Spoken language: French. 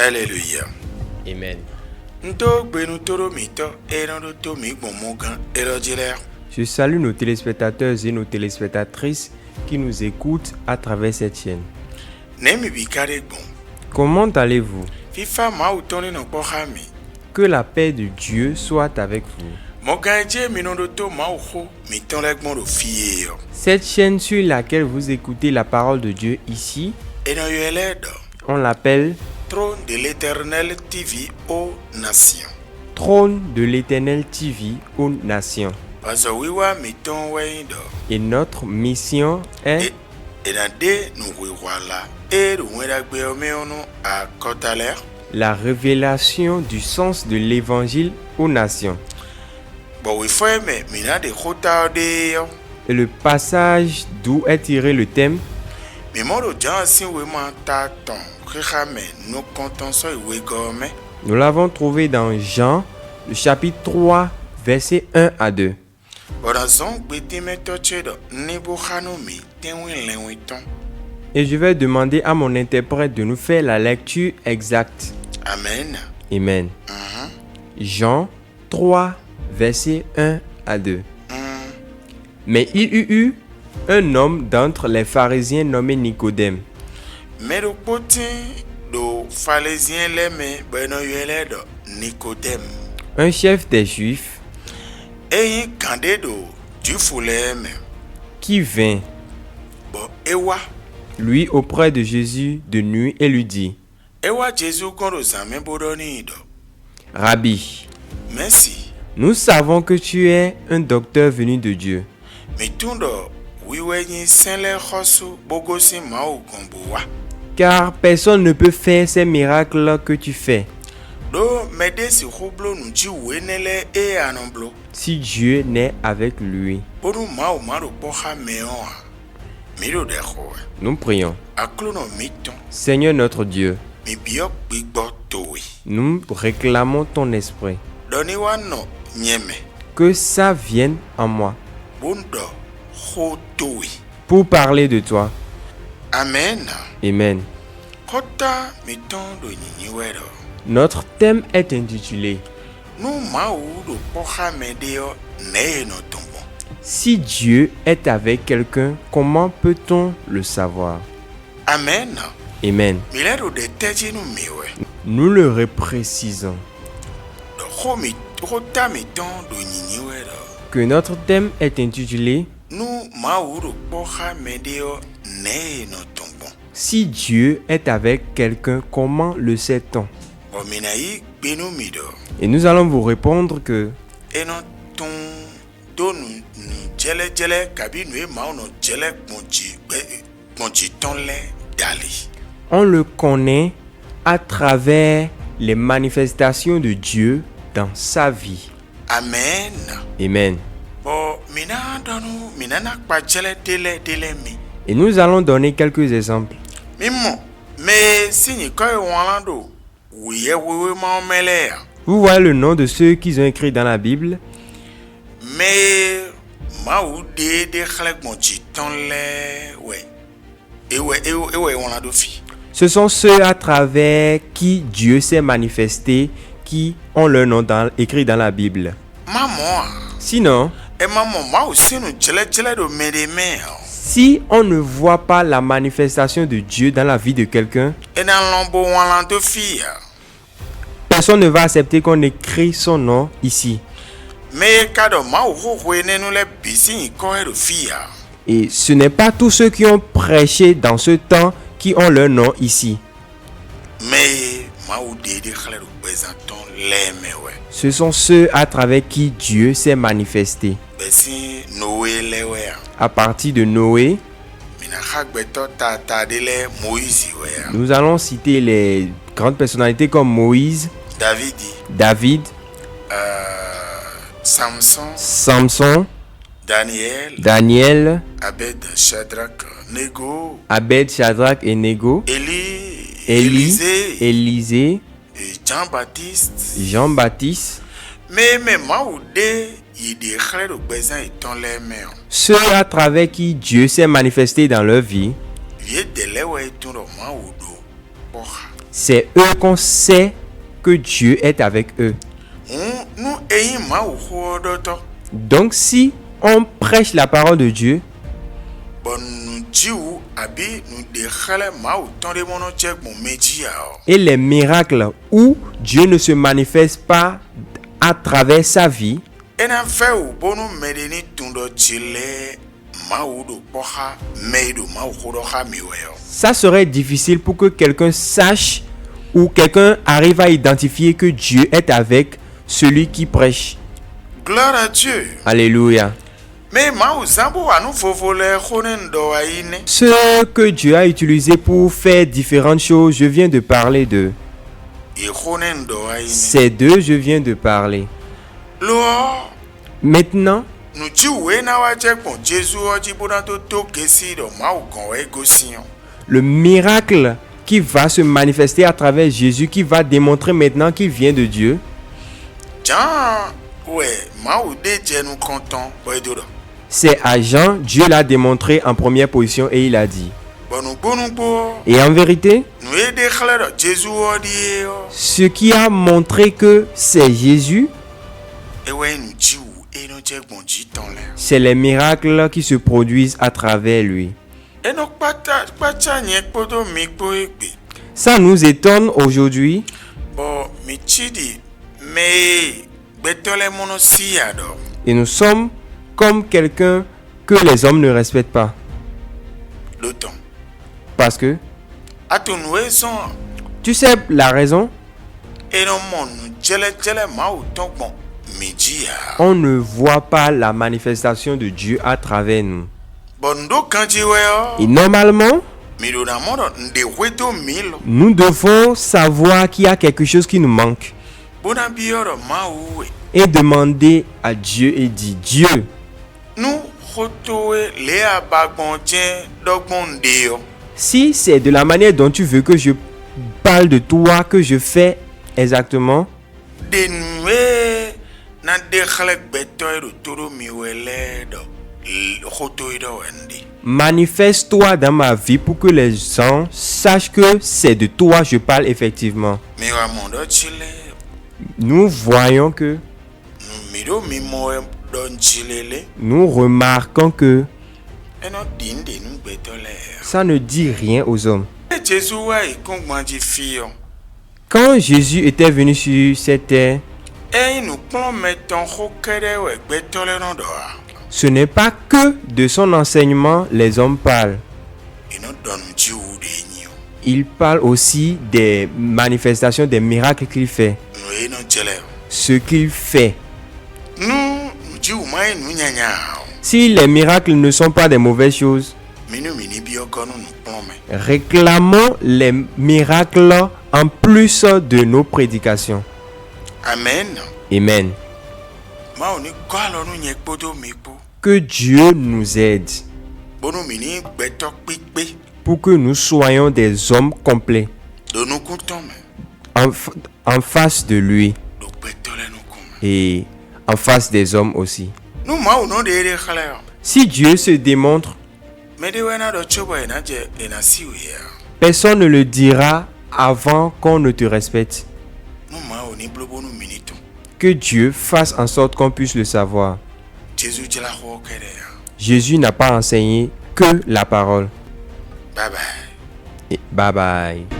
Alléluia. Amen. Je salue nos téléspectateurs et nos téléspectatrices qui nous écoutent à travers cette chaîne. Comment allez-vous? Que la paix de Dieu soit avec vous. Cette chaîne sur laquelle vous écoutez la parole de Dieu ici, on l'appelle Trône de l'Éternel TV aux nations. Trône de l'Éternel TV aux nations. Et notre mission est la révélation du sens de l'évangile aux nations. Et le passage d'où est tiré le thème, nous l'avons trouvé dans Jean, le chapitre 3, versets 1 à 2. Et je vais demander à mon interprète de nous faire la lecture exacte. Amen. Amen. Jean 3, versets 1 à 2. Mais il y eut un homme d'entre les pharisiens nommé Nicodème, un chef des Juifs, qui vint, lui, auprès de Jésus de nuit et lui dit: Rabbi, nous savons que tu es un docteur venu de Dieu, car personne ne peut faire ces miracles que tu fais si Dieu n'est avec lui. Nous prions. Seigneur notre Dieu, nous réclamons ton esprit. Que ça vienne en moi pour parler de toi. Amen. Amen. Notre thème est intitulé Si Dieu est avec quelqu'un, comment peut-on le savoir? Amen. Amen. Nous le reprécisons que notre thème est intitulé Si Dieu est avec quelqu'un, comment le sait-on? Et nous allons vous répondre que on le connaît à travers les manifestations de Dieu dans sa vie. Amen. Amen. Et nous allons donner quelques exemples. Vous voyez le nom de ceux qui ont écrit dans la Bible. Ce sont ceux à travers qui Dieu s'est manifesté, qui ont leur nom écrit dans la Bible. Sinon, si on ne voit pas la manifestation de Dieu dans la vie de quelqu'un, personne ne va accepter qu'on écrit son nom ici. Et ce n'est pas tous ceux qui ont prêché dans ce temps qui ont leur nom ici. Ce sont ceux à travers qui Dieu s'est manifesté. À partir de Noé, nous allons citer les grandes personnalités comme Moïse, David, Samson, Daniel, Abed, Shadrach et Nego, Élisée, Jean-Baptiste, ceux à travers qui Dieu s'est manifesté dans leur vie. C'est eux qu'on sait que Dieu est avec eux. nu eyi mawu xɔ ɖe tɔ. Donc si on prêche la parole de Dieu, bɔn nu dziwu abi nu de xlẽ mawu tɔn ɖe mɔnɔ tse gbɔn medzi ya o. et les miracles où Dieu ne se manifeste pas à travers sa vie, ena fɛ o bonu mɛɖe ni tun dɔ tsi le mawu ɖo kpɔ xa mɛ ɖo mawu xɔ ɖɔ xa mi wɛ o. ça serait difficile pour que quelqu'un sache ou quelqu'un arrive à identifier que Dieu est avec celui qui prêche. Gloire à Dieu. Alléluia. Mais mawu zambo anu vovo le xone ŋdɔ ayi ne. Ce que Dieu a utilisé pour faire différentes choses, je viens de parler de. Yi xone ŋdɔ ayi ne. Ces deux, je viens de parler. Lɔ Maintenant, nu dziwu na wa dze gbɔn Jesu ɔdzi bona to kesi ɖo mawu gɔn wɛ gosi o. le miracle qui va se manifester à travers Jésus, qui va démontrer maintenant qu'il vient de Dieu, Jan ouais mawu de dze nu kɔntɔn bɔ edo ɖo. c'est à Jean, Dieu l'a démontré en première position et il a dit. Bonugbo. Et en vérité, Nous aider xlẽ ɖo Jesu ɔdi o. ce qui a montré que c'est Jésus, Ewe nu dziwu eno dze gbɔn dzi tɔn le. c'est les miracles qui se produisent à travers lui. Eno kpatsa nye kpodo mi kpo egbe. Ça nous étonne aujourd'hui. Bon mi tsi di me gbetɔ le mɔnɔ si ya ɖo. Et nous sommes comme quelqu'un que les hommes ne respectent pas. Lotɔn. Parce que, Ato nu ezɔn. tu sais la raison, Eno mɔ nu dzɛlɛdzɛlɛ mawu tɔn gbɔn mi dzi ya. on ne voit pas la manifestation de Dieu à travers nous. Bon ndo kanji wɛ Et o. normalement, Mi do na mɔ ɖo nde wedo mi lɔ. nous devons savoir qu'il y a quelque chose qui nous manque Bona bi yɔrɔ mawu we. et demander à Dieu et dire, Dieu, Nu xotowe le abagbɔn dze dɔgbɔn nde o. si c'est de la manière dont tu veux que je parle de toi, que je fais exactement, De nue na de xlẽ gbetɔ yi ɖo to ɖo mi wɛ lɛ ɖo xoto yi ɖo wɛ ndi. manifeste-toi dans ma vie pour que les gens sachent que c'est de toi je parle effectivement. Mi wa mɔ ɖo tsi le. Nous voyons que, Mi ɖo mi mɔ ɖo ŋtsi lele. nous remarquons que Eno di nde nu gbetɔ le. ça ne dit rien aux hommes. E Jesu wa yi ko gbadzi fi o. Quand Jésus était venu sur cette terre, Eyi nukplɔ me tɔn xo ke ɖe wɔ gbetɔ le nɔ ɖoa. ce n'est pas que de son enseignement les hommes parlent. Eno dɔ nu dziwu ɖe nyi o. Il parle aussi des manifestations, des miracles qu'il fait. Nu ye nɔ dze le o. Ce qu'il fait. Nu dziwu ma ye nu nyanya o. Si les miracles ne sont pas des mauvaises choses, Minu mini bi ɔkɔ nu nukplɔ me. réclamons les miracles en plus de nos prédications. Amen. Amen. Mawu ni kɔ alɔ nu nye kpodo mi kpo. Que Dieu nous aide Bonu mini gbetɔ kpekpe. pour que nous soyons des hommes complets Do nukutɔn me. en face de lui Do gbetɔ le nuku me. et en face des hommes aussi. Nu mawu nɔ de ɖe xlẽ o. Si Dieu se démontre, Me de wɛ na ɖo tso bɔ yina dze yina si o ya. personne ne le dira avant qu'on ne te respecte. Nu mawu ni blo bonu mini tɔn. Que Dieu fasse en sorte qu'on puisse le savoir. Jesu dze la xɔ ke ɖe ya. Jésus n'a pas enseigné que la parole. Bye bye. Et bye bye.